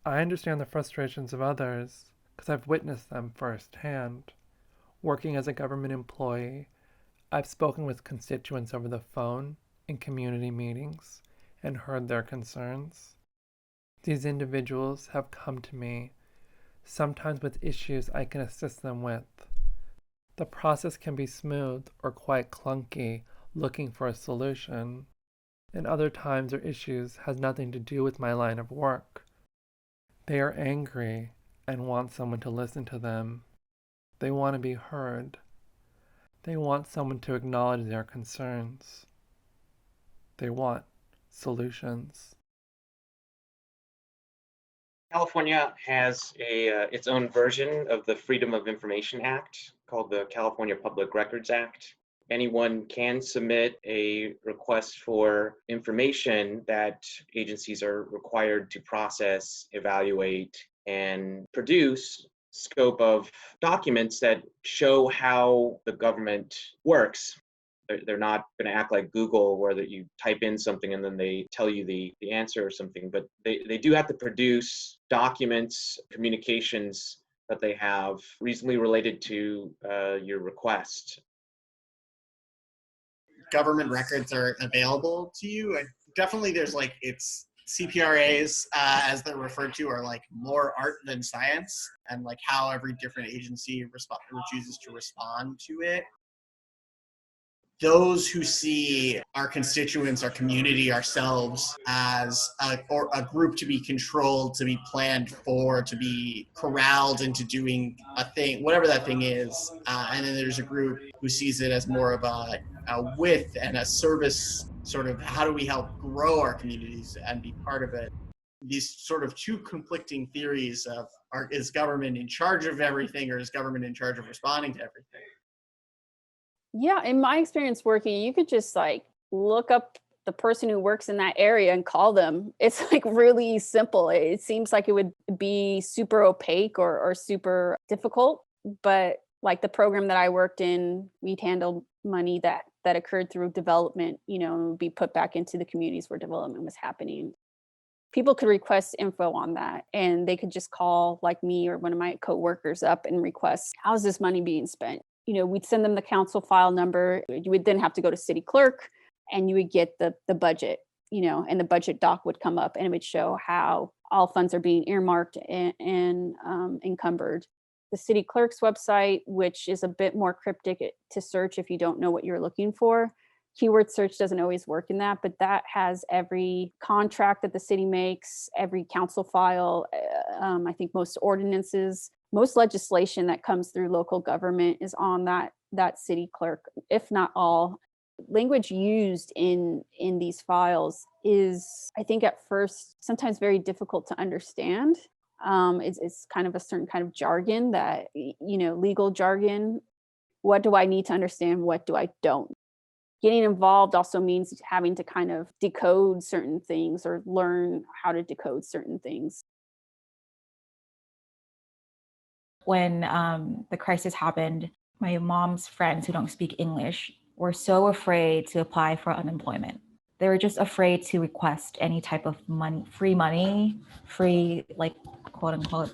I understand the frustrations of others because I've witnessed them firsthand. Working as a government employee, I've spoken with constituents over the phone in community meetings and heard their concerns. These individuals have come to me, sometimes with issues I can assist them with. The process can be smooth or quite clunky, looking for a solution, and other times their issues has nothing to do with my line of work. They are angry and want someone to listen to them. They want to be heard. They want someone to acknowledge their concerns. They want solutions. California has its own version of the Freedom of Information Act called the California Public Records Act. Anyone can submit a request for information that agencies are required to process, evaluate, and produce scope of documents that show how the government works. They're not going to act like Google where that you type in something and then they tell you the answer or something, but they do have to produce documents, communications that they have reasonably related to your request. Government records are available to you. Definitely there's like it's CPRAs, as they're referred to, are like more art than science, and like how every different agency chooses to respond to it. Those who see our constituents, our community, ourselves as a group to be controlled, to be planned for, to be corralled into doing a thing, whatever that thing is. And then there's a group who sees it as more of a width and a service, sort of how do we help grow our communities and be part of it. These sort of two conflicting theories of is government in charge of everything, or is government in charge of responding to everything? Yeah, in my experience working, you could just like look up the person who works in that area and call them. It's like really simple. It seems like it would be super opaque or super difficult, but like the program that I worked in, we'd handle money that occurred through development, and would be put back into the communities where development was happening. People could request info on that, and they could just call like me or one of my coworkers up and request, how's this money being spent? We'd send them the council file number. You would then have to go to city clerk and you would get the budget, and the budget doc would come up and it would show how all funds are being earmarked and encumbered. The city clerk's website, which is a bit more cryptic to search if you don't know what you're looking for. Keyword search doesn't always work in that, but that has every contract that the city makes, every council file. I think most ordinances, most legislation that comes through local government is on that city clerk, if not all. Language used in these files is, I think, at first sometimes very difficult to understand. It's kind of a certain kind of jargon that, legal jargon. What do I need to understand? What do I don't? Getting involved also means having to kind of decode certain things or learn how to decode certain things. When the crisis happened, my mom's friends who don't speak English were so afraid to apply for unemployment. They were just afraid to request any type of money, free, like, quote unquote,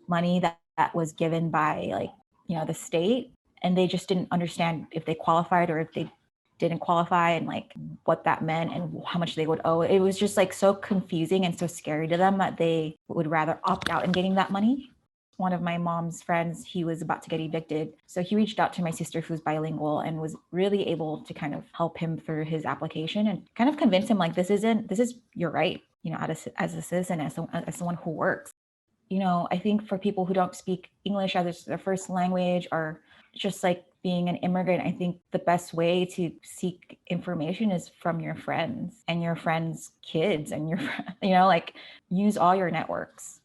money that was given by, like, the state. And they just didn't understand if they qualified or if they didn't qualify, and like what that meant and how much they would owe. It was just like so confusing and so scary to them that they would rather opt out in getting that money. One of my mom's friends, he was about to get evicted. So he reached out to my sister who's bilingual and was really able to kind of help him through his application and kind of convince him, like, this is your right, as a citizen, as someone who works. I think for people who don't speak English as their first language, or just like being an immigrant, I think the best way to seek information is from your friends and your friends' kids and your, like, use all your networks.